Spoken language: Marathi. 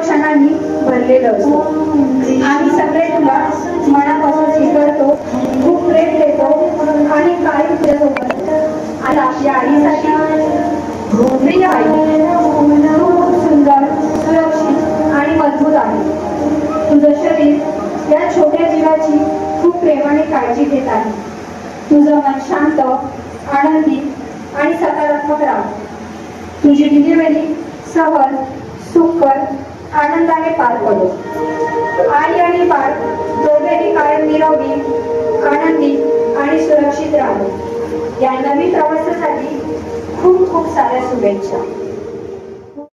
क्षणांनी भरलेलं असतं. आम्ही सगळे तुला मनापासून स्वीकारतो, खूप प्रेम देतो आणि कायम तुझ्यासोबत. आणि आपल्या आईसाठी प्रिय आई, तू खूप सुंदर, सुरक्षित आणि मजबूत आहे. तुझं शरीर या छोट्या जीवाची खूप प्रेमाने काळजी घेत आहे. तुझं मन शांत, आनंदी आणि सकारात्मक राहा. तुझी डिलिव्हरी सहज, सुखकर, आनंदाने पार पडो. आई आणि बाळ दोघेही कायम निरोगी, आनंदी आणि सुरक्षित राहो. या नवीन प्रवासासाठी खूप खूप साऱ्या शुभेच्छा.